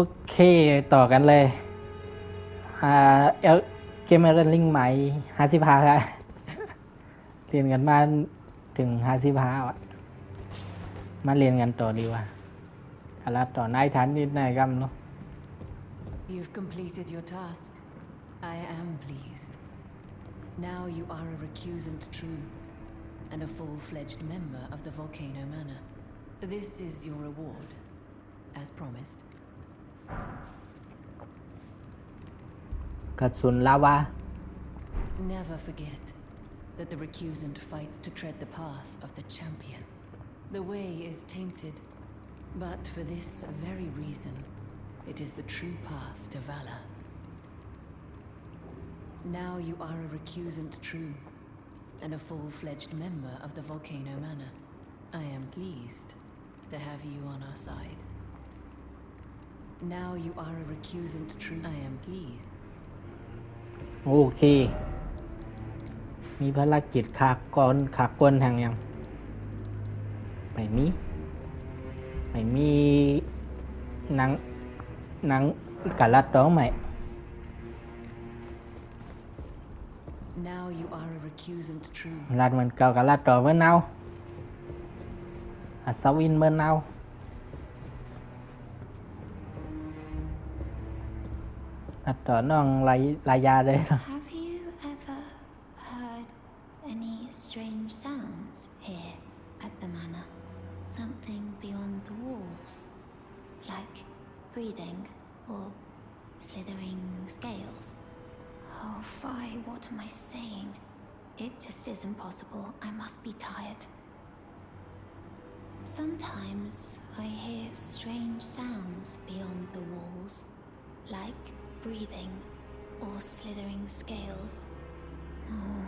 โอเคต่อกันเลยเอลเกมเมอร์ลิงใหม่55ครับเรียนกันมาถึง55อ่ะมาเรียนกันต่อดีกว่าอาลัดต่อนายฐานนิดหน่อยกันเนาะ You've completed your task. I am pleased. Now you are a recusant true, and a full-fledged member of the Volcano Manor. This is your reward, as promised. กระสุนลาวา Never forget that the recusant fights to tread the path of the champion. The way is tainted, but for this very reason, it is the true path to valor. Now you are a recusant true, and a full-fledged member of the Volcano Manor. I am pleased to have you on our side. Now you are a recusant true. I am pleased. โอเคมีภารกิจขากก้นทางยังไม่มีหนังกะลัดต้องไหม Now you are a recusant true. ลัดมันเก่ากะลัดต่อเมื่อเนาอัศวินเมื่อเนาลัดต่อน้องลายาเลย Have you ever heard any strange sounds here at the manor? Something beyond the walls, like breathing or slithering scales? Oh, Phi, what am I saying? It just isn't possible. I must be tired. Sometimes I hear strange sounds beyond the walls, like breathing or slithering scales. Oh,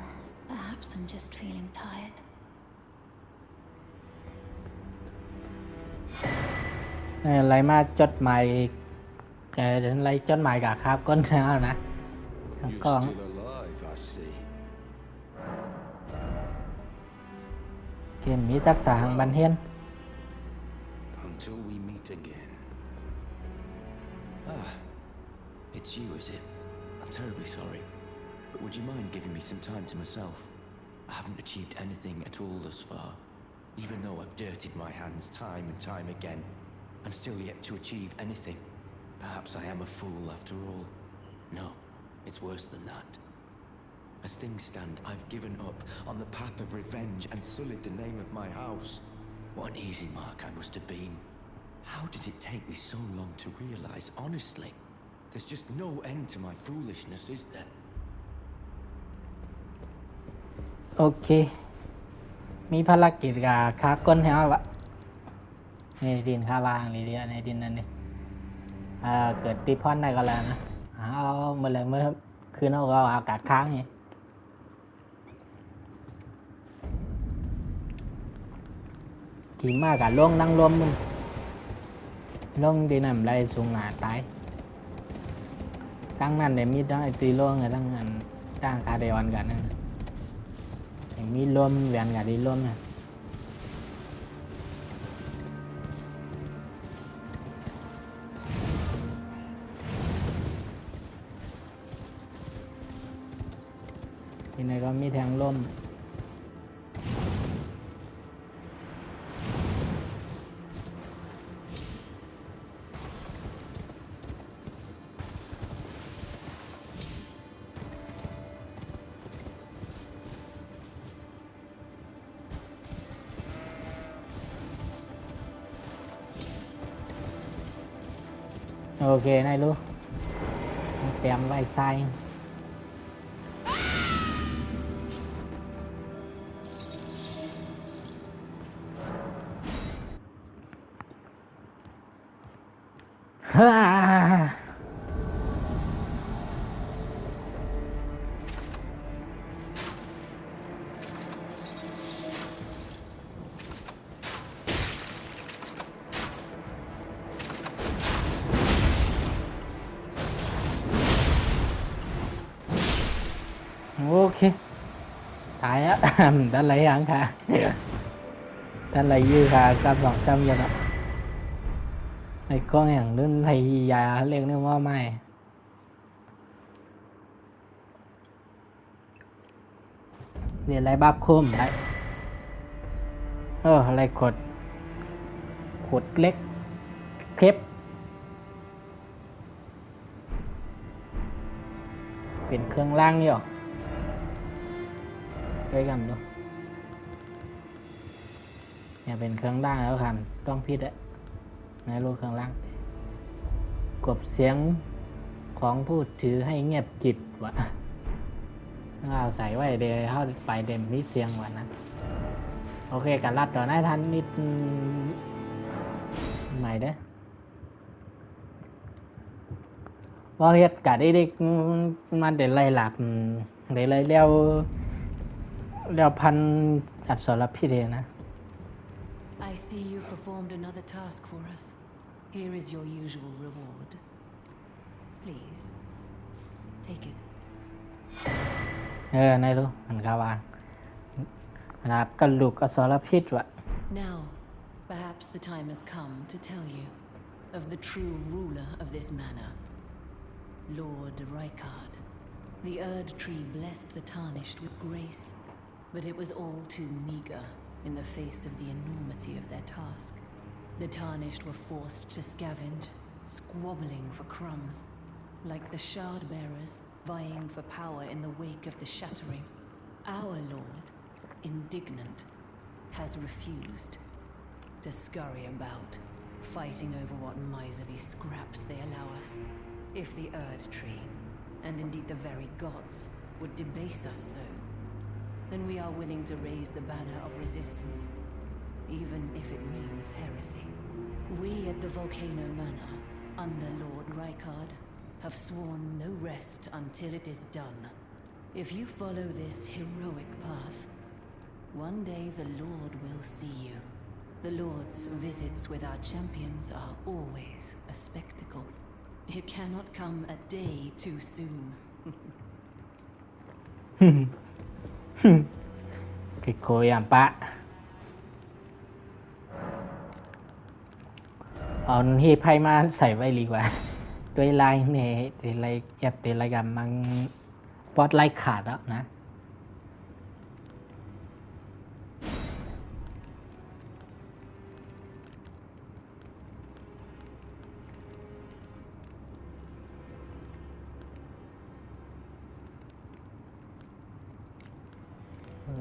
perhaps I'm just feeling tired. อะไรมาจดหมายอะไรจดหมายกับครับก้นแล้วนะ You're กล้อง still alive, I see. เกมมีทักษะทางบันเทียน Until we meet again. Ah, it's you, is it? I'm terribly sorry. But would you mind giving me some time to myself? I haven't achieved anything at all thus far. Even though I've dirtied my hands time and time again, I'm still yet to achieve anything. Perhaps I am a fool after all. No, it's worse than that. As things stand, I've given up on the path of revenge and sullied the name of my house. What an easy mark I must have been. How did it take me so long to realize, honestly? There's just no end to my foolishness, is there? โอเค มีภารกิจกับค้าก้นแล้ววะในดินค้าวางนี่เดียวในดินนั่นนี่เกิดตีพอนได้ก็แล้วนะเอาเมื่อไรเมื่อคืนเราก็อากาศค้างไงขี่มากกับล่วงนั่งรวมมึงล่วงดีนั่นไรสูงหนาตายตั้งนั่นเดี๋ยวมีตั้งไอตีล่วงไงตั้งอันตั้งคาเดวันกันนั่นมีร่วมแหวนกับดีร่วมเนี่ยที่ไหนก็มีแทงร่มโอเคนายรู้เตรียมไว้ใส่ฮ่าโอเคตายอ่ะ ด้านไหนยังค่ะด้านไหนยื้อค่ะกับ200,000ยังอ่ะ ไอ้กล้องอย่างนู้นไทยยาเรียกนึกว่าไม่เรียนอะไรบ้าคุ้มได้อะไรขดเล็กคลิปเป็นเครื่องล่างอยู่ด้วยกันดูเนี่ยเป็นเครื่องล่างแล้วครับต้องพิดอะในรูปเครื่องล่างกบเสียงของผู้ถือให้เงียบจิตวะเอาใส่ไว้เดี๋ยวเข้าไปเดมมิเสียงวันนั้นโอเคการรัดต่อหน้าทันนิดใหม่เด้อว่าเฮ็ดกะได้มันเดี๋ยวไล่หลักเดี๋ยวไล่เลี้ยวพันอัดสรพิษเองนะ I see you performed another task for us. Here is your usual reward. Please, take it. นายรู้มันกาวางนะครับกระลูกอสรพิษวะ Now, perhaps the time has come to tell you of the true ruler of this manor, Lord Rykard. The Erd Tree blessed the Tarnished with grace, but it was all too meager in the face of the enormity of their task. The Tarnished were forced to scavenge, squabbling for crumbs, like the Shard Bearers vying for power in the wake of the Shattering. Our Lord, indignant, has refused to scurry about, fighting over what miserly scraps they allow us. If the Erd Tree, and indeed the very gods, would debase us so, then we are willing to raise the banner of resistance, even if it means heresy. We at the Volcano Manor, under Lord Rykard, have sworn no rest until it is done. If you follow this heroic path, one day the Lord will see you. The Lord's visits with our champions are always a spectacle. It cannot come a day too soon. กิโกยามปะเอาที่ไพ่มาใส่ไว้ดีกว่าด้วยลายเนี่ยด้วยลายแอบเป็นลายกันมันปอดลายขาดแล้วนะ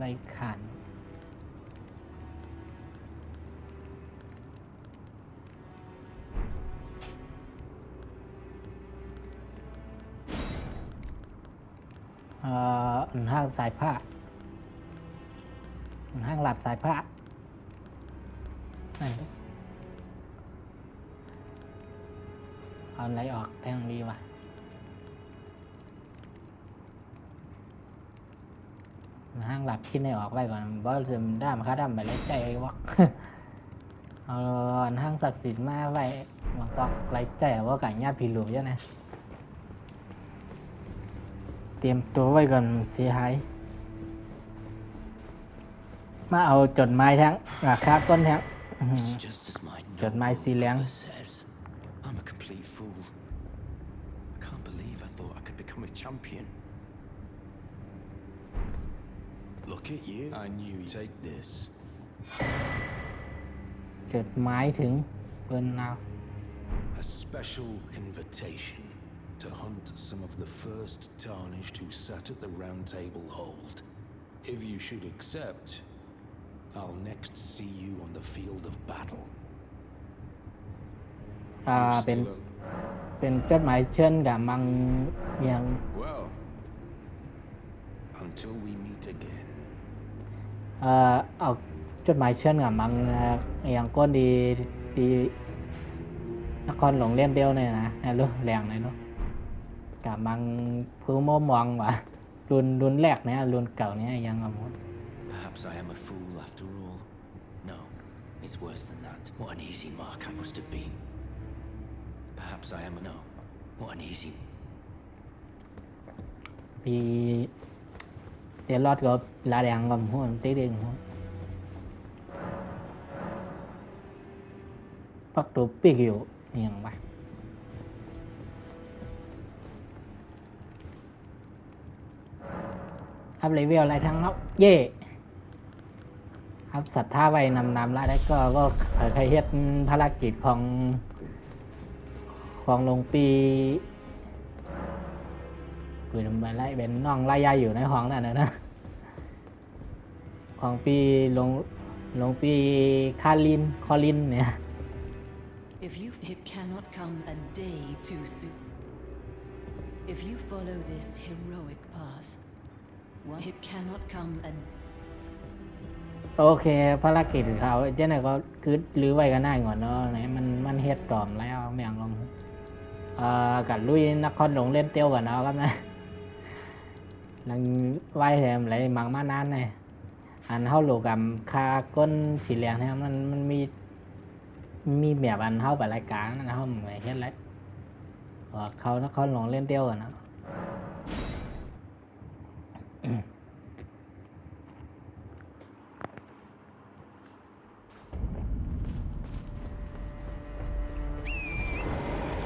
ลายขาดห้างสายผ้าห้างหลับสายผ้านั่นเอาอะไรออกแทงดีว่ะห้างหลับคิดให้ออกไว้ก่อนเพราะจะด้ามค่าด้ามไปเลยใจวะ เอาห้างศักดิ์สิทธิ์มาไว้มันก็ไรใจว่าไก่ญาติผีหลวงเยอะนะเตรียมตัวไว้ก่อนเสียหายมาเอาจดหมายทั้งราคาต้นทั้ง It's just as my Jot mij noble Silang. brother says. I'm a complete fool. I can't believe I thought I could become a champion. Look at you. I knew you'd take this. จดหมายถึงเปิ้นเอา A special invitation to hunt some of the first Tarnished who sat at the Round Table Hold. If you should accept, I'll next see you on the field of battle. เป็น Still เป็นจดหมายเชิญกับมังยัง well, until we meet again. เอาจดหมายเชิญกับมังอย่างก้นดีนครหลวงเลี่ยนเดียวเนี่ยนะรู้แรงเลยเนาะกับมังพื้นมมองว่ะรุ่นแรกเนี่ยรุ่นเก่าเนี่ยยังเอาหมด Perhaps I am a fool after all. No, it's worse than that. What an easy mark I must have been. Perhaps I am a... No, what an easy... ปีเดี๋ยวรอดก็ลาแดงกับหัวตีเด้งหัวปักตัวปีกอยู่ นี่ยังปะอัพเลเวลอะไรทั้งนั้นเย่อัพศรัทธาไว้นำละได้ก็ใครเฮ็ดภารกิจของหลวงปีปืนมาไล่เป็นน้องไล่ยาอยู่ในห้องนั่นนะของปีหลวงปีคอลินเนี่ย It cannot come a day too soon. If you follow this heroic path, it cannot come a โอเคภารกิจเขาเจ้าไหนก็คือรื้อไว้ก็น่าก่อนเนาะไหนมันเฮ็ดต่อมแล้วแม่งลงกับลุยนครหลวงเล่นเตี้ยวกันเนาะครับนะนังไหวแถมไหลมังมานานเลยอันเท่าโลกับคาก้นสีเหลืองเนี่ยมันมีแบบอันเท่าแบบรายการนะเท่าเหมือนเฮ็ดไรเขานครหลวงเล่นเตี้ยวกันเนาะ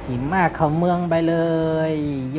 หิมากเข้าเมืองไปเลยโย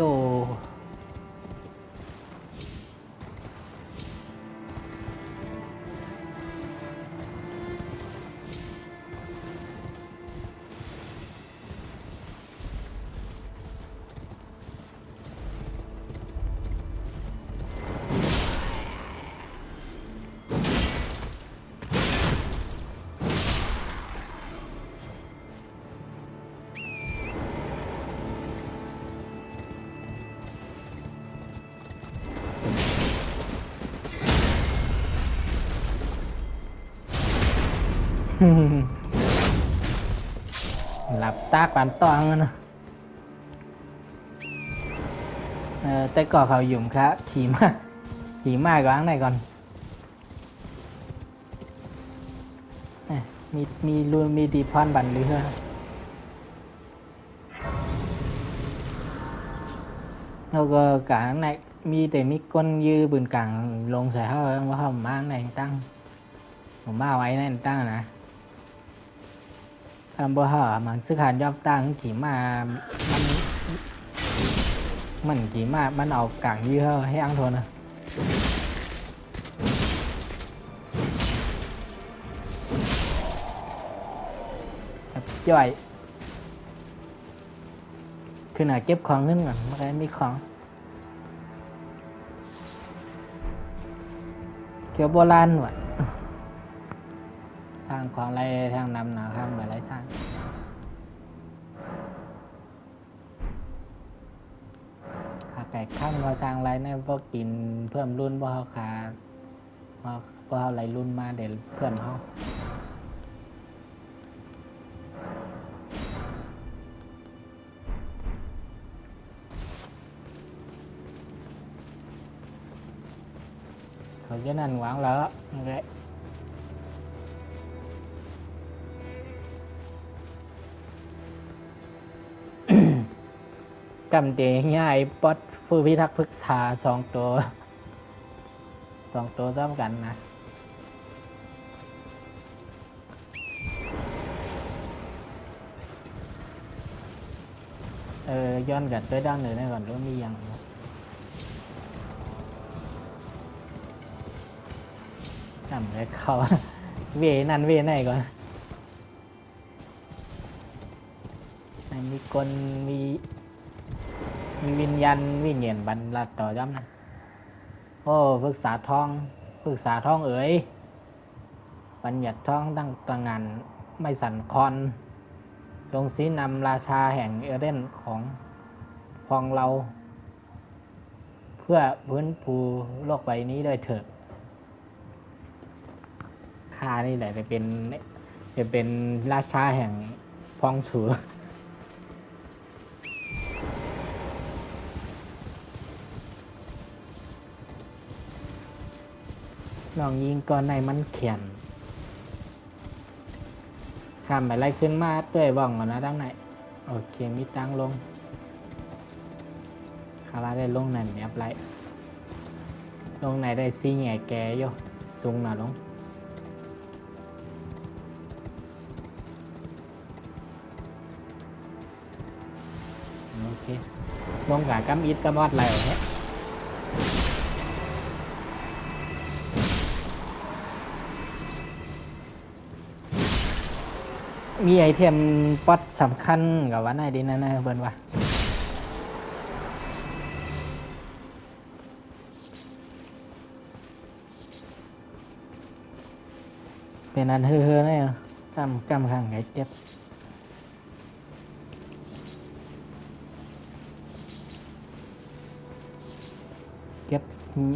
หลับตาปานตองนะแต่ก่อเขาหยุ่มครับขี่มากกว่าข้างในก่อนมีรูนมีดีพอนบันเรือแล้วก็กลางในมีแต่มีก้นยืบืนกลางลงใส่เขาว่าเขามาในตั้งผมมาไว้ในตั้งนะทำบ่ห่อมันซื้อขานยอบตั้งขี่มามันขี่มามันเอากลางยื้อให้อังโทนนะจ่อยคือหน่าเก็บของขึ้นก่อนมันก็มีของเกี่ยวโบราณว่ะสร้างของอะไรทางนำหนาข้ามอะไรสร้างขาไก่ข้ามเราสร้างอะไรเนี่ยพวกกินเพิ่มรุ่นพวกเขาขาพวกเขาอะไรรุ่นมาเดี๋ยวเพิ่มเขาจะนั่นหวังแล้วเลยกำเดียง่ายป๊อดผู้พิทักษ์พึกษาสองตัวซ้อมกันนะย้อนกันด้วยด้านหนึ่งได้ก่อนว่ามีอย่างจำเลยเขาเวนั่นเวไหนก่อนมีคนมีวิญญาณวิญญาณบรรลัดต่อย้ำนะโอ้ปรึกษาท้องเอ๋ยบัญญัติท้องตั้งตระงานไม่สั่นคลอนจงสีนำราชาแห่งเอเดนของเราเพื่อพื้นภูโลกใบนี้ด้วยเถิดข้านี่แหละจะเป็นราชาแห่งพองสูลองยิงก่อนในมันเขียนทำอะไรขึ้นมาด้วยบ้องก่อนนะตั้งไหนโอเคมีตั้งลงคาราได้ลงนั่นเนี่ยไรลงไหนได้ซีแง่แกโยสูงหน่าลง เคลงกับกัมอิดกัมอดอะไรเหรอเนี่ยมีไอเทมป๊อตสำคัญกับวันไหนดีนะเบิร์นวะเป็นอันเฮ้อๆเนี่ยกำข้างไงเจ็บเก็บ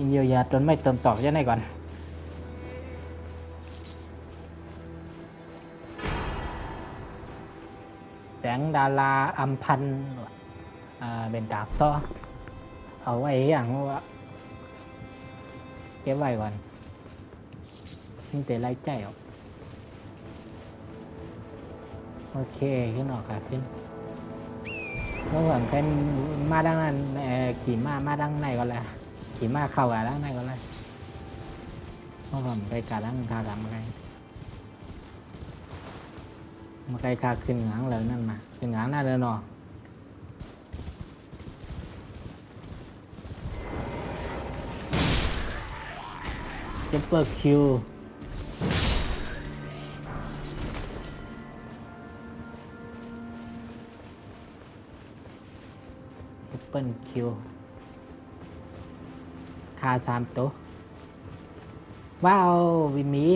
เยียวยาจนไม่เติมต่อจะไหนก่อนแสงดาราอัมพันธ์เป็นดาบซ้อเอาไว้อย่างว่าเก็บไว้ก่อนนี่แต่ไล่ใจออกโอเคขึ้นออกครับขึ้นระหว่างใครมาดังนั้นขี่มาดังไหนก่อนเลยขี่มาเข้ากับดังไหนก่อนเลยเพราะผมไปกาดังทาดำอะไรมาใครคาขึ้นหางเลยนั่นมาขึ้นหางหน้าเดินออกจะเปิดคิวเปิ้ลคิวคา3 ตัวว้าววิมี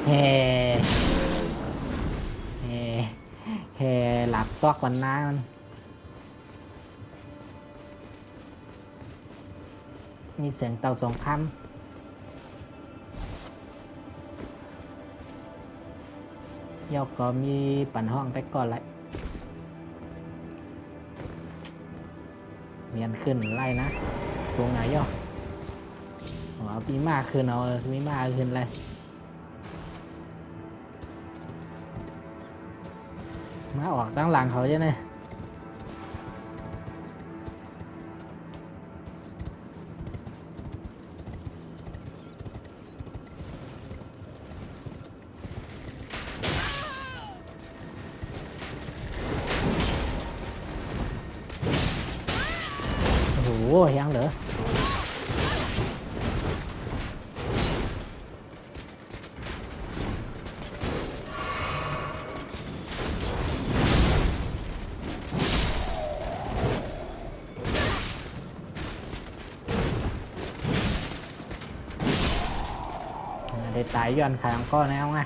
เฮ่หลับซอกวันน้ามันมีเสียงเต่าสองคำยอกก็มีปั่นห้องไปก่อนเลยเนียนขึ้นไล่นะตรงไหนย่อเอาปีมากขึ้นเอาปีมากขึ้นเลยมาออกตั้งหลังเขาใช่ไหมโอ้โหยังเหรอได้ตายย้อนขางก้อนแล้วไง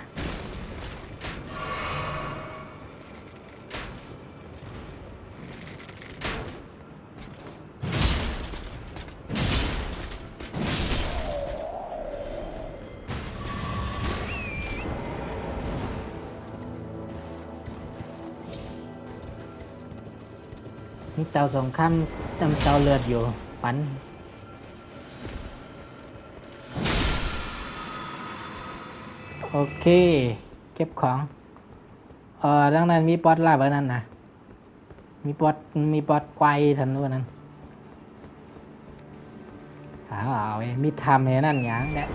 มีเตาสองข้ามจำเตาเลือดอยู่ปันโอเคเก็บของดังนั้นมีป๊อตลาบไว้นั่นนะมีป๊อตไกวทันด้วยนั้นเอาไว้มีทำให้นั่นอย่างเนี้ย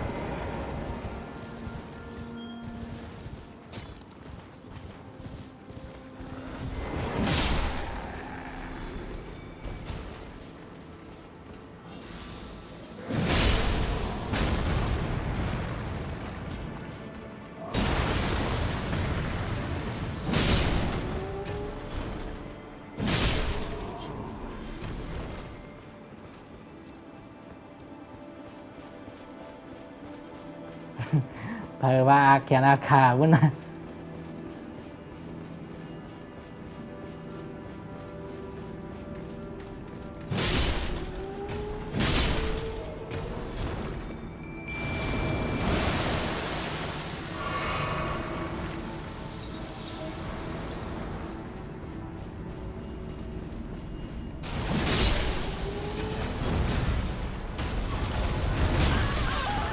เพราะว่าเขียนอาคาวุ้นนะ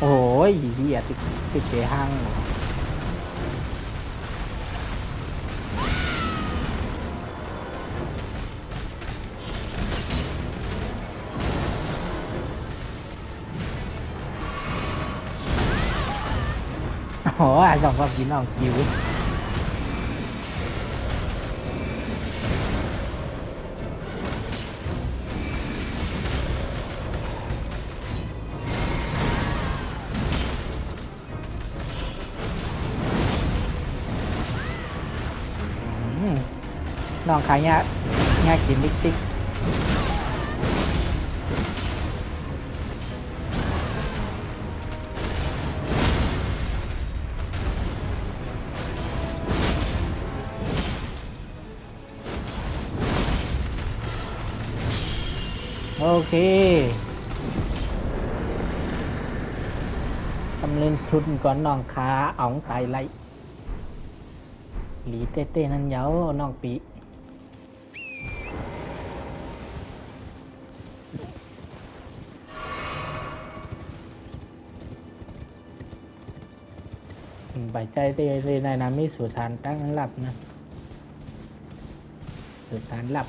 โอ้ยเหี้ยติดเตะห้างโอ้ยสองกับพี่น้องคิว น้องขายยากินติ๊กโอเคกำเล่นชุดก่อนน้องขาอ๋องไตไล่หลีเต้ๆนั่นเย้าน้องปีใบใจเตเลยในนามีสุสานตั้งหลับนะสุสานหลับ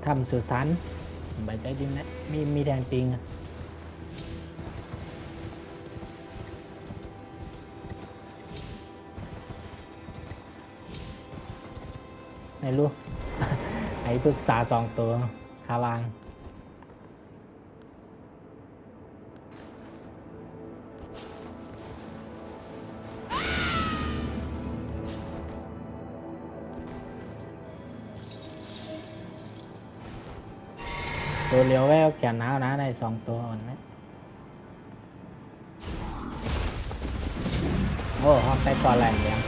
ทำสุสานใบใจดินนะมีแดงจริงอะไหนรู้ ไอ้ปรึกษา2 ตัวคาวาง ตัวเลี้ยวแววแขนหนาวนะใน2 ตัวอ่อนนะโอ้ห้องใต้ก่อนแหลมเลี้ยง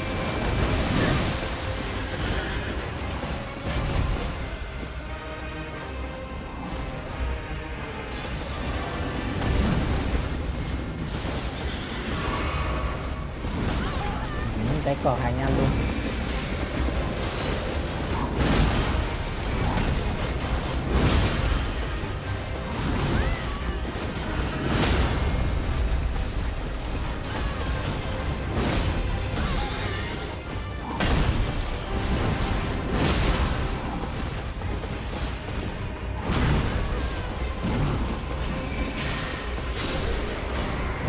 ใต้ก่อหายงานลุง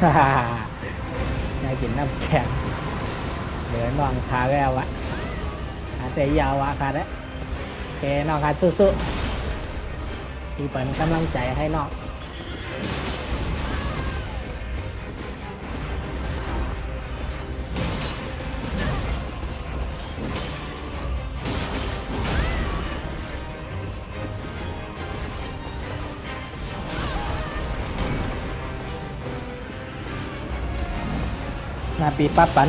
ฮ่าฮ่าน่ากินน้ำแข็งเหลือน้องขาแววอะขาเตะยาวอะขาดแล้วโอเคน้องขาสู้ๆที่เป็นกำลังใจให้น้องหน้าปีปั๊บปัน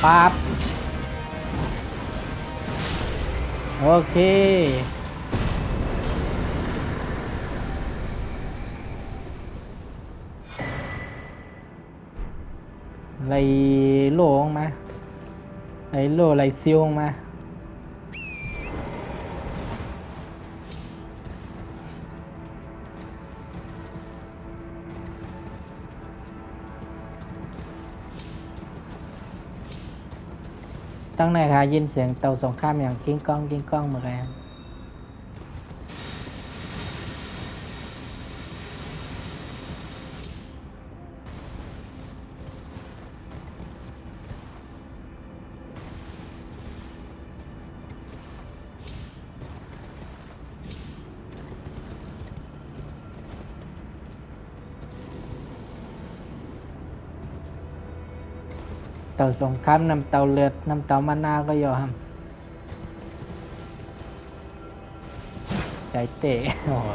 ปั๊บโอเคไล่โล่งมาไล่โล่ไล่ซิวมาตั้งในค่ะยินเสียงเตาสงครามอย่างกิ้งก้องเหมือนกันเตาสงครามน้ำเตาเลือดน้ำเตามะนาวก็ยอมใจเตะโอ้โห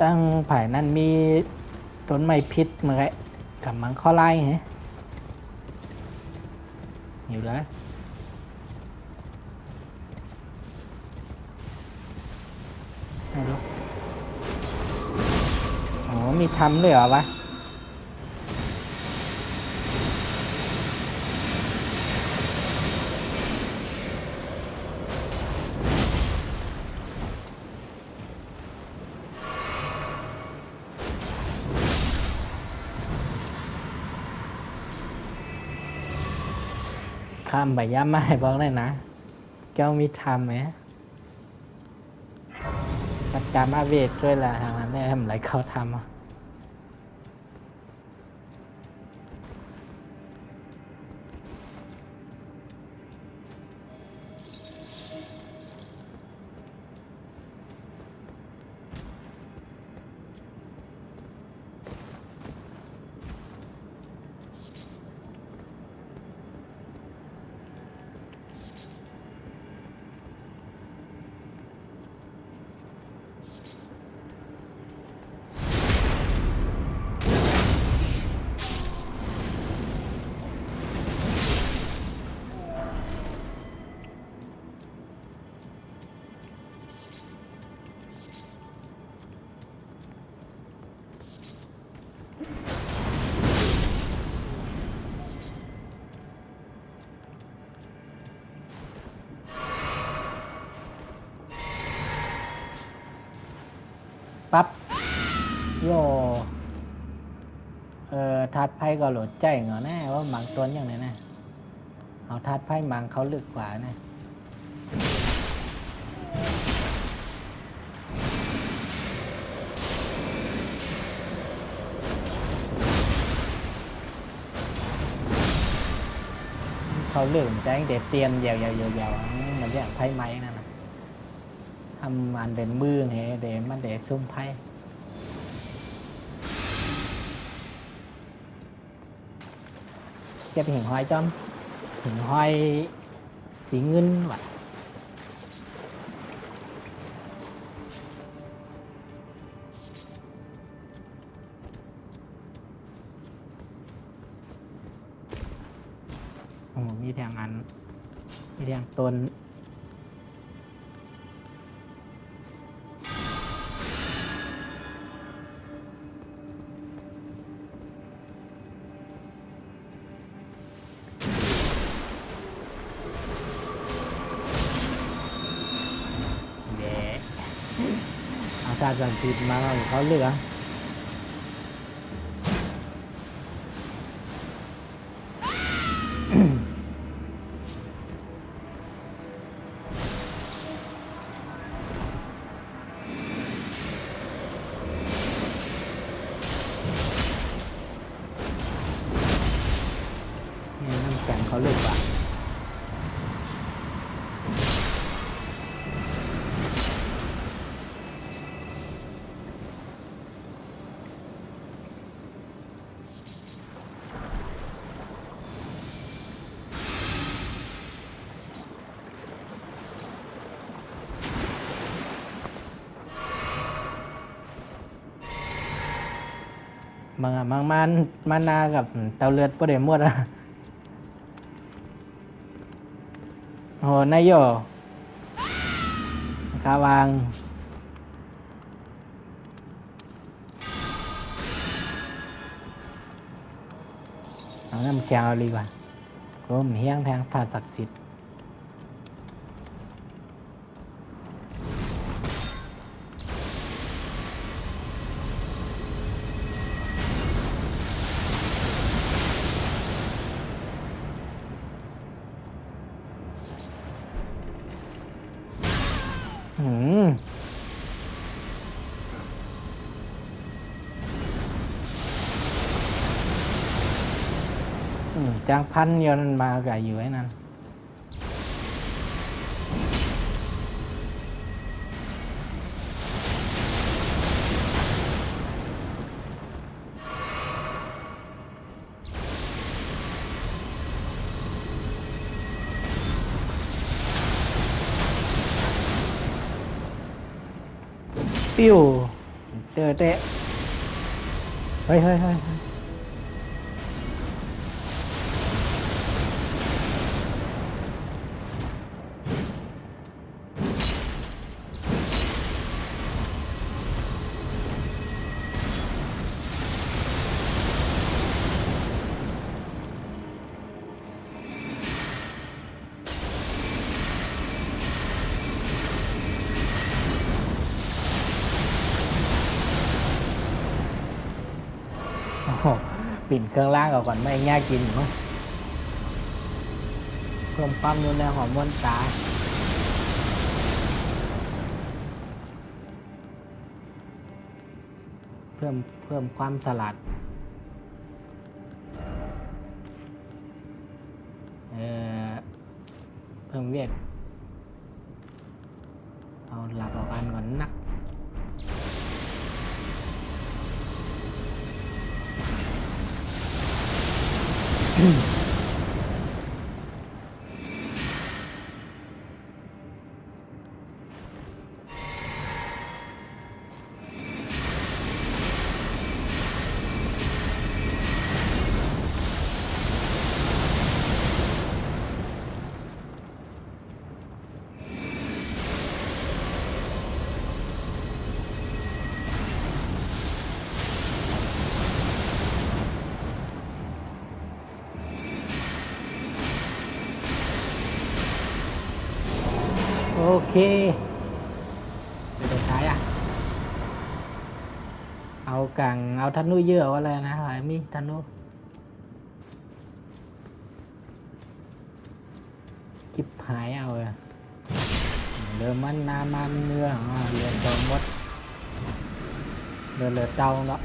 ตั้งไผ่นั่นมีต้นไม้พิษเหมือนกันกับมังข้อไล่ไงอยู่แล้วไม่รู้โอ้มีทำด้วยเหรอวะข้ามใบย่าไม้บอกเลยนะแก้วมีทำไหมจัดการมาเวทด้วยล่ะทำไมไม่ทำอะไรเขาทำอ่ะ ปั๊บโยทัดไพ่ก็โหลดใจเหรอแน่ว่ามังตัวอย่างไรนะเอาทัดไพ่มังเขาลึกกว่านะเขาเลือกใจเด็ดเตียนยาวๆมันเรียกไพ่ไม้นั่นนะทำมันเป็นมือเนี่ยเดี๋ยวมันเดี๋ยวซุ่มไพ่เก็บหิ่งห้อยจอมหิ่งห้อยสีเงินว่ะโอ้มีแทงอันมีแทงต้นเอาตาจันติดมาแล้วเขาเหลือนี่น้ำแข็งเขาเลือกว่ะบางมันนากับเตาเลือดประเดี๋ยวหมดอ่ะโหนายโยคาวางเอาน้ำแข็งเอาดีกว่าก็มเฮี้ยงแพงถาศักดิ์สิทธิ์จางพันยนมากับอยู่ไอ้นั่นปิ้วเจอเตะเฮ้ยปิ่นเครื่องล่างก่อนไม่ง่ายกินมั้งเพิ่มความนุ่นแรงหอมม้วนตาเพิ่มความสลัดเพิ่มเวทเอาหลับออกอันก่อนนักโอเคสุดท้ายอ่ะ เอากังเอาธนูเยอะอะไรนะหายมีธนูคิบหายเอาเลยเรือมันนามันเนื้อเรือจมมดเรือเจ้าเนาะ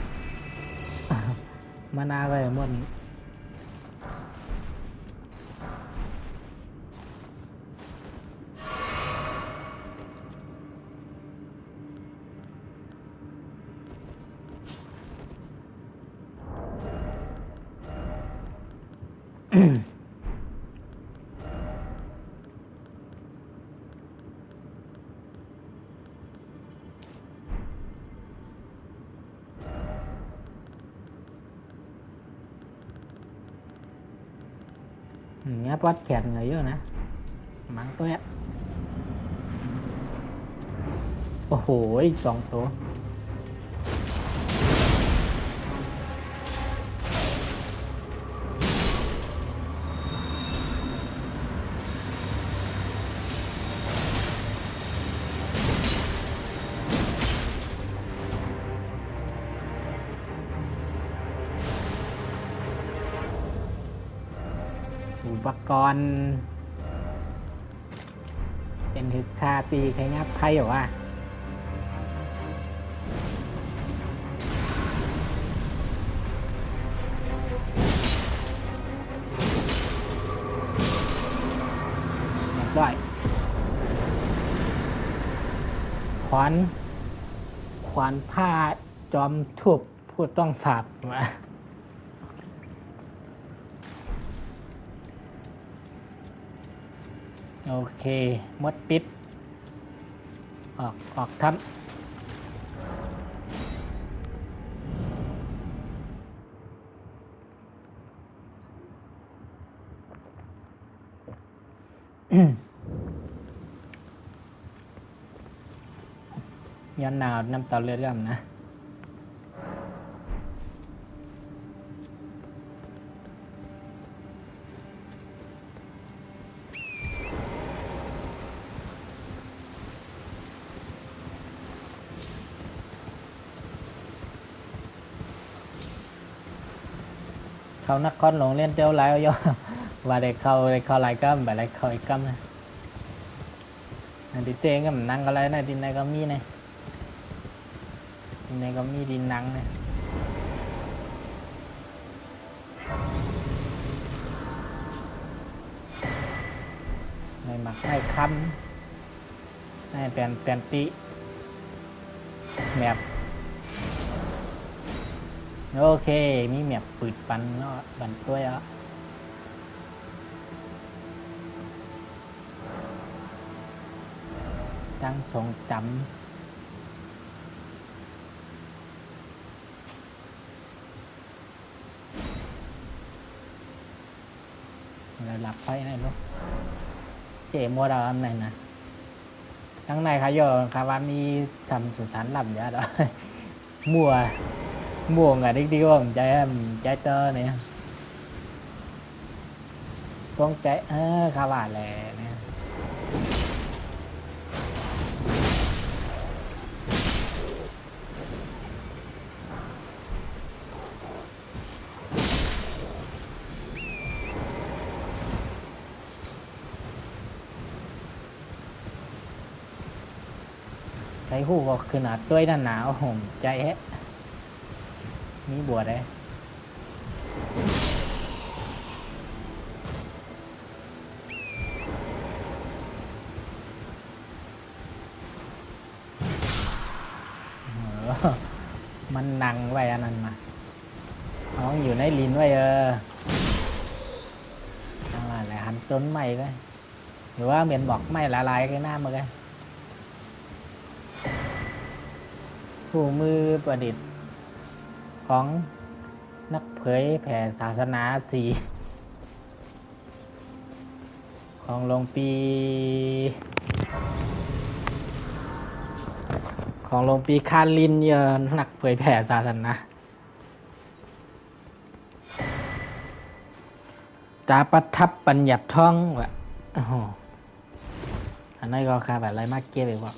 มานาไปหมด เงี้ยวัดแขนเหนื่อยเยอะนะมังตัวเนี้ยโอ้โห2 ตัวอุปกรณ์เป็นถึกคาตีใครงับไพ่หรอวะเรียบร้อยขวานผ้าจอมทุบพูดต้องสาบมาโอเคมดปิดออกทับ ย้อนหนาวน้ำตาเลือดนะเขานักคอนหลงเล่นเจ้าไรย่อ ว่าได้เข้าหลายกัมแบบไรเข้าอีกกัมนะนั่นดิเต้ก็มันนั่งอะไรนะดินในก็มีนะดินในก็มีดินนังนะในหมักให้คำให้แปนติแมปโอเคมีแมปปืดปันเนาะบันตัวอ่ะตั้งทรงจำเราหลับไปไหนลูกเจ๋มัวดาวอันไหนนะทั้งในค่ะโยคาว่ามีทำสุสานหลับเยอะแล้วมัวงอ่ะดีๆว่าผมใจเตอเนี่ยต้องใจคาว่าแหละเนี่ยใช้หูก็ขนาดตัวหนาวผมใจแฮะมีบวชเลยมันนังไว้อันนั้นมาน้องอยู่ในลิ้นไว้อะไรหันต้นใหม่เลยหรือว่าเมียนบอกไม่ละลายcáiหน้ามาเลยผู้มือประดิษฐ์ของนักเผยแผ่ศาสนาสีของหลวงปีคาลินนักเผยแผ่ศาสนาตาประทับปัญญัติท่องวะโอ้โหอันนั้นก็ค่ะแบบไรมากเกี้ยเลยว่ะ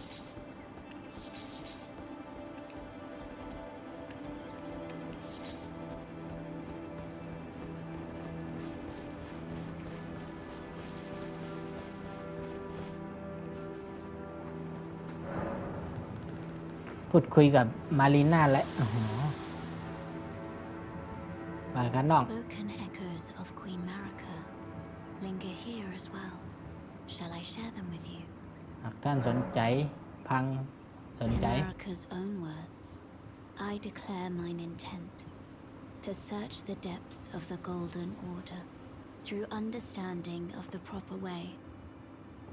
พูดคุยกับมารีน่าและอ๋อไปกันน้อง Spoken echoes of Queen Marika linger here as well. Shall I share them with you? หากท่านสนใจพังสน In ใจ Marika's own words, I declare mine intent to search the depths of the Golden Order through understanding of the proper way.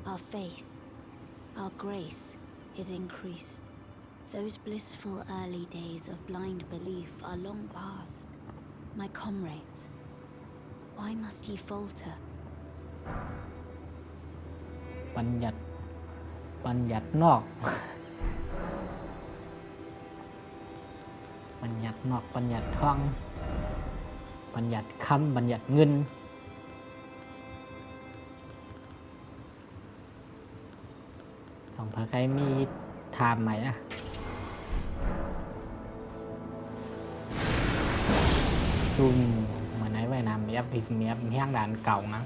Our faith, our grace is increased. Those blissful early days of blind belief are long past. My comrades, why must ye falter? บัญญัตินอก บัญญัตินอกบัญญัติท่องบัญญัติคำบัญญัติเงินของพระใครมีถามไหมนะซูมเหมือนไหนไว้นะเมียบเมียบแห้งด่านเก่านะ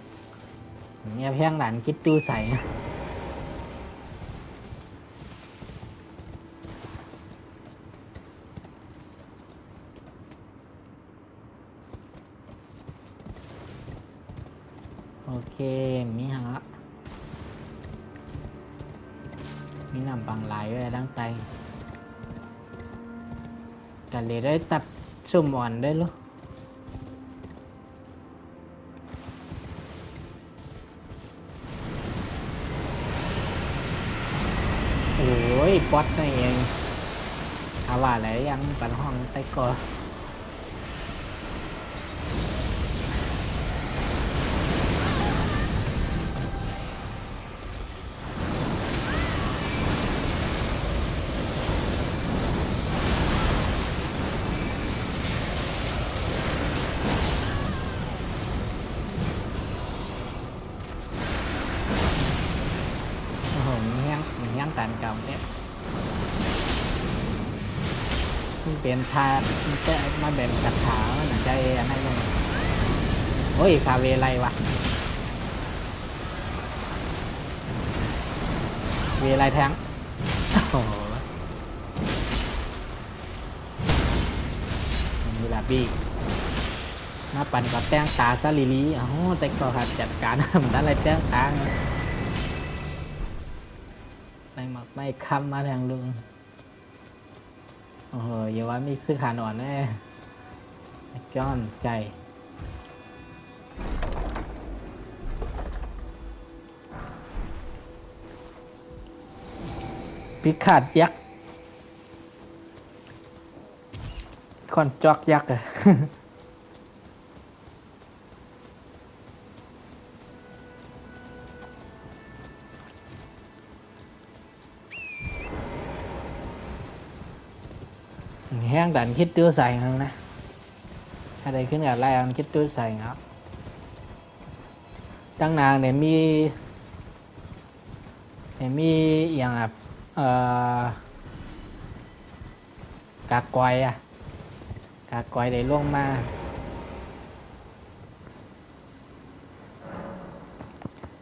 เมียบแห้งด่านคิดตู้ใส่นะโอเคมีหางละมีน้ำบางไหลไว้ดังใจกันเลยได้ตับสุ่มอ่อนได้ลูกโอ้ยป๊อตนี่เองเอาว่าอะไรยังปันห้องใต้กอมีแห้งตานเก่าเนี่ยมันเป็นทามันจะมาแบ่งกระถามันใจอันนั้นยังโอ้ยคาเวไรวะเวไรแทงโอ้โหมีลาบี้มาปั่นกับแต้งตาซาลิลีอ๋อแต่ก็หัดจัดการทำอะไรแต้งตาไม่คำมาทางลุงโอ้โหอย่าว่ามีซื้อขาหนอนแน่จ้อนใจพิขาดยักษ์คอนจอกยักษ์อะแห้งดันคิดตัวใส่ข้างนะอะไรขึ้นกับไรคิดตัวใส่ครับตั้งนางเนี่ยมีอย่างแบบกากอยอะกากอยได้ล่วงมา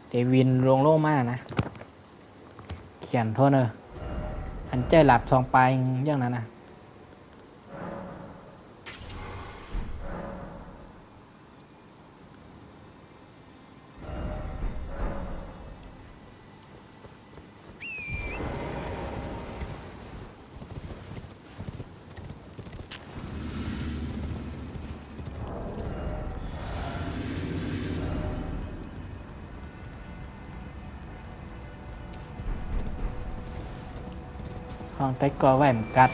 เดวินลงโลกมานะเขียนโทษเนอะอันใจหลับสองปลายอย่างนั้นนะห้องใต้กอแหวนกัด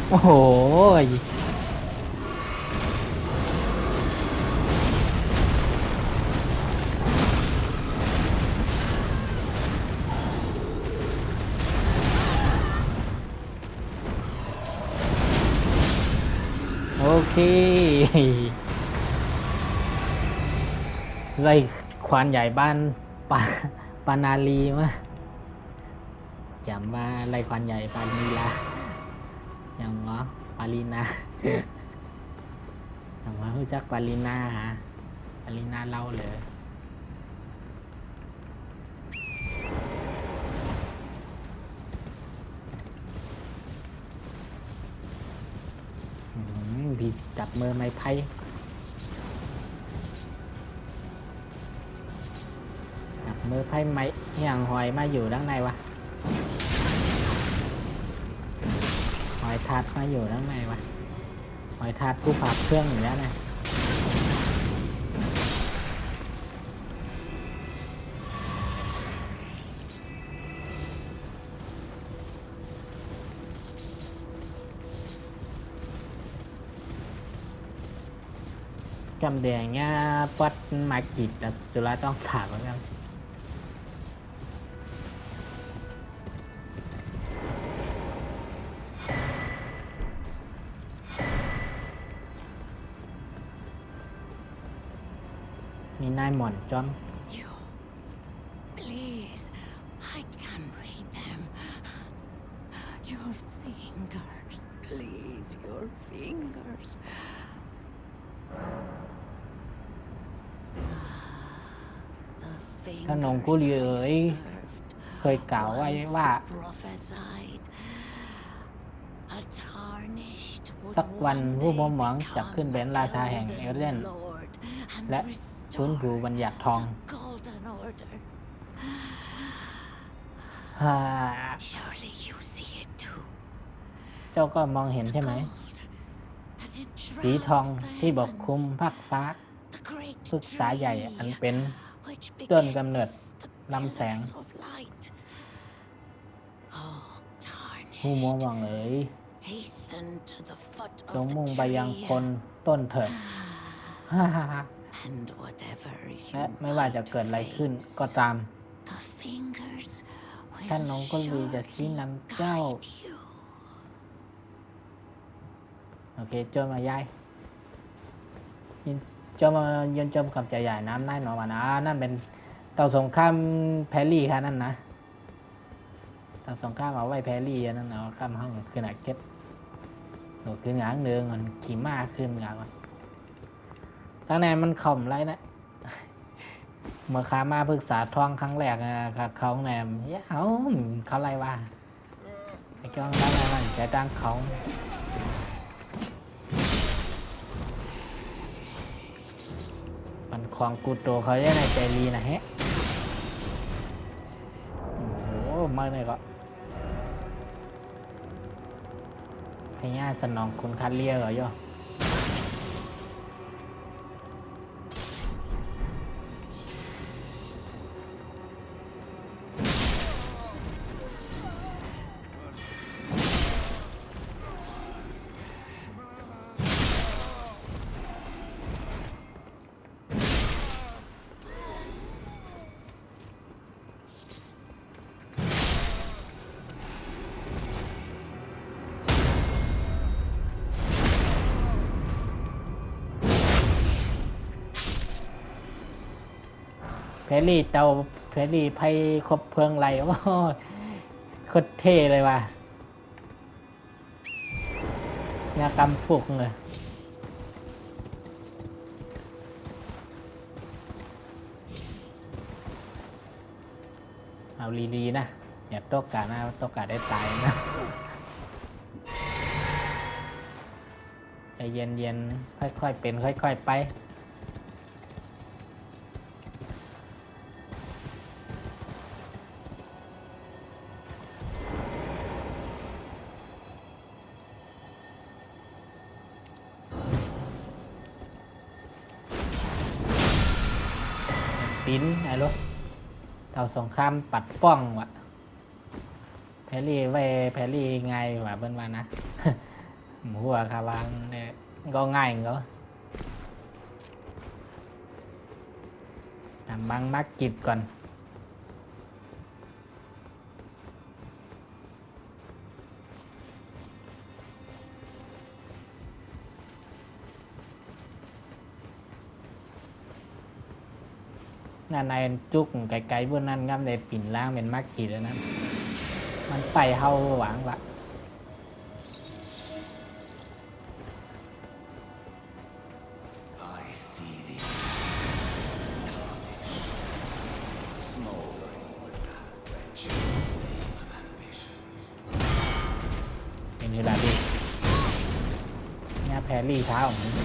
โอ้โห ไล่ควานใหญ่บ้านปาปานาลีมาจำว่าไล่ควานใหญ่ปานีลาอย่างเนาะปาลีนาอย่างว่ารู้จักปาลีนาฮะปาลีนาเล่าเลยพี่จับมือไม้ไผ่จับมือไพ่ไม้อย่างหอยมาอยู่ด้านในวะหอยทาดมาอยู่ด้านในวะหอยทาดผู้ผับเครื่องอยู่แล้วนะจำแดงเงี้ยปัดมากิดแต่จุฬาต้องถามเหมือนกันมีนายหม่อนจอม You. Please. I can read them. Your fingers. Please, your fingers. The ท่านองคุลีเอ๋ยเคยกล่าวไว้ว่า สักวันผู้มหวังจะขึ้นเป็นราชาแห่งเอเดนและฟื้นฟูบัญญัติทองเจ้าก็มองเห็นใช่ไหมสีทองที่ปกคลุมภาคฟ้าศึกษาใหญ่อันเป็นต้นกำเนิดลำแสงผู้มัวมองเอ๋ยจงมุ่งไปยังคนต้นเถิดและไม่ว่าจะเกิดอะไรขึ้นก็ตามท่านน้องก็ลุยจะชี้นำเจ้าโอเคเจ้ามาย้ายเจ้ามายืนจมกับใจใหญ่น้ำได้หนอวะนะนั่นเป็นเต่าสงครามแพรี่ค่ะนั่นนะเต่าสงครามเอาไว้แพรี่นั่นเอาข้ามห้องขึ้นหนักเก็บหนูขึ้นหงางเดืองมันขี่ม้าขึ้นหงางตั้งแต่มันข่มไรนะเมื่อขามาปรึกษาทองครั้งแรกกับเขาแหนมเขาไรวะไอ้จ้องตั้งแต่มันใจตั้งเขามันควงกูโตเขาจะในใจรีนะฮะโอ้โหมาเลยก็ให้ย่าสนองคุณคัดเลียเหรอย่อเพลลี่เตาเพลลี่ไพ่ครบเพลิงไรโอ้โคตรเท่เลยว่ะงากำฟุกเลยเอาลีๆนะอย่าตกกานะตกกาได้ตายนะใจเย็นๆค่อยๆเป็นค่อยๆไปปิ้นไอ้ลูกเต่าสงครามปัดป้องวะแพรี่ไว้แพรี่ไงวะเบิ้นว่านะ หัวคาวางเนี่ยก็ง่ายเหรอทำบังมักกิบก่อน งานในจุกไกลๆบนนั้นก็เลยปิ่นล่างเป็นมากขีดแล้วนะมันไปเฮาหวังละ I see the smoldering with that wretched flame of ambition. เป็นนี่แหละพี่เนี่ยแพรรี่เท้าของมัน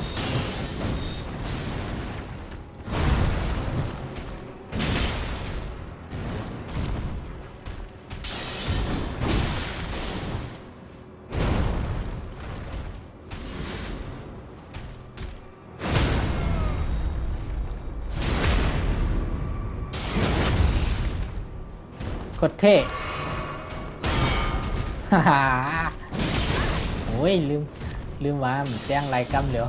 กดเท่ ฮ่าฮ่าโอ้ยลืมว่ามันแจ้งรายกรรมเดี๋ยว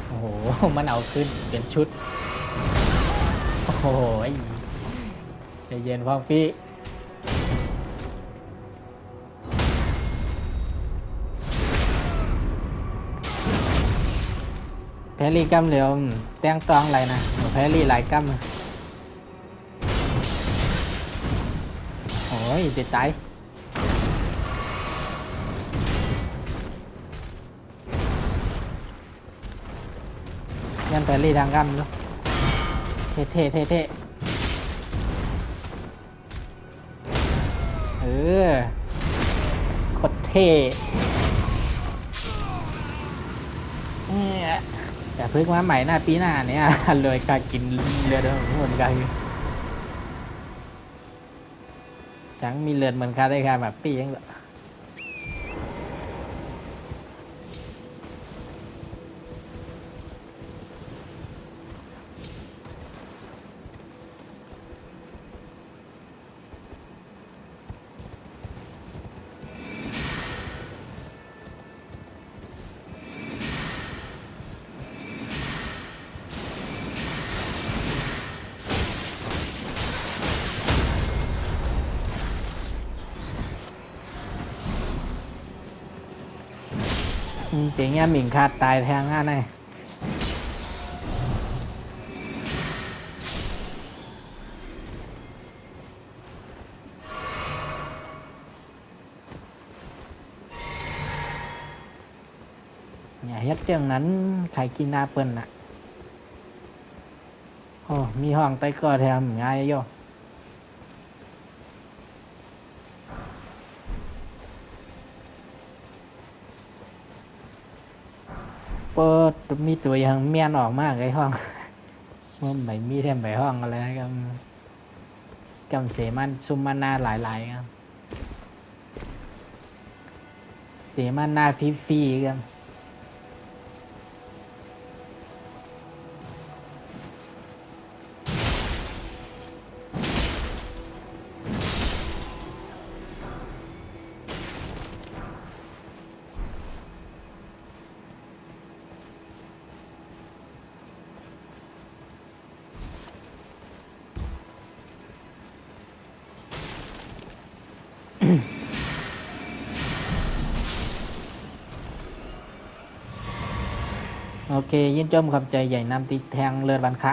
โอ้โห มันเอาขึ้นเป็นชุด โอ้โหใจเย็นพ่อพี่แพรรี่กำเหลียวแต้งตองอะไรนะแพรรี่หลายกำโอ้ยเจ็บใจยันแพรรี่ทางกำเนาะเท่โคตรเท่เนี่ยแต่เพิ่งมาใหม่หน้าปีหน้าเนี่ย เลยการกินเลือดเหมือนกันจังมีเลือดเหมือนกันได้ค่ะแบบปียังเหรอเจ๋งเนี่ยหมิงขาดตายแทงง่ายเลยอย่าเฮ็ดเจ้งนั้นใครกินหน้าเปิ้นน่ะโอ้มีห้องไต้ก็แทงง่ายโยเปิดมีตัวอย่างเมียนออกมากไอ้ห้องมันไม่มีแถมไปห้องอะไรกันกำเสมันซุมมันนาหลายๆครับเสมันนาฟีๆกันโอเคยินจมขับใจใหญ่นำติดแทงเลือดบันคะ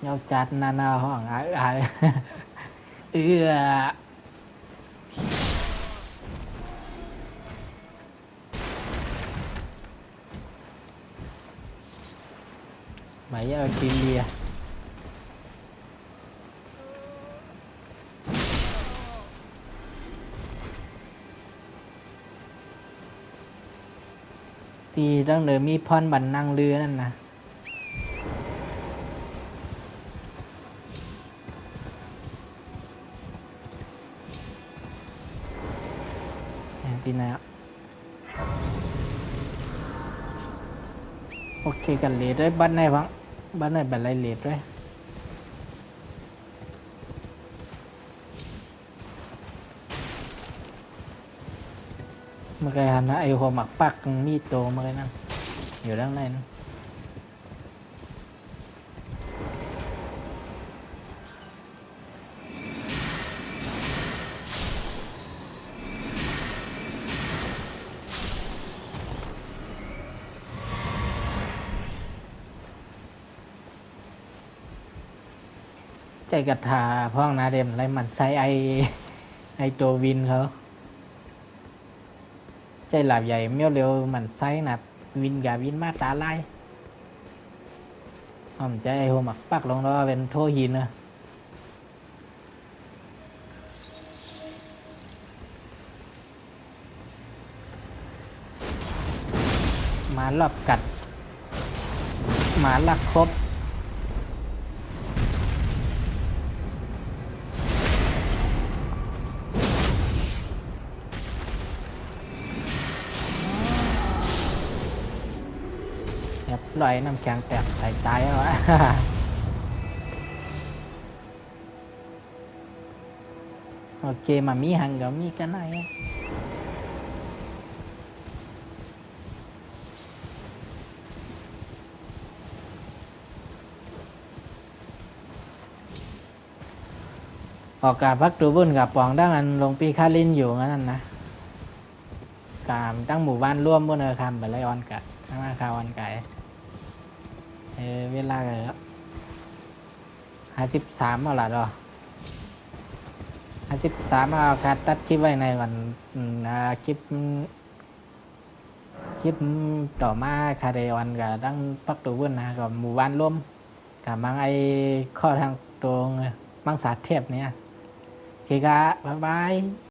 เงาจัดนาห้องเอื้อหมายเอากินเลียตีตั้งเดิมมีพรบันนั่งเรือนั่นนะ ตีนะโอเคกันเลดด้วยบ้านไหนบ้างบ้านไหนเป็นไรเลดด้วยเมื่อกี้หันนะไอหัวหมักปักมีดโตเมื่อกี้นั่นอยู่ด้านในนั่นใจกระทาพ้องนาเดมอะไรมันใส่ไอตัววินเขาใจหลาบใหญ่เมียวเร็วมันใส่นะวินกับวินมาตาไล่ใจไอหัวหมักปักลงแล้วเป็นโทหินนะหมาหลับกัดหมาลักครบลอยน้ำแข็งแตกใส่ตายแล้ววะ โอเคมามีหังกับมีกันไหนออกกาพักตัวบุญกับปองดั้งอันลงปีคาลินอยู่งั้นนะกามตั้งหมู่บ้านร่วมบนเออคำไปเลยออนกะทั้งอาคาออนไก่เวลาเลยครับ53เอาละรอ53เอาการตัดคลิปไว้ในวันคลิปต่อมาคาเดออนกับตั้งปักตัวบุญนะกับหมู่บ้านร่วมกับมังไอข้อทางตรงมังสาเทพเนี่ยโอเคครับบ๊ายบาย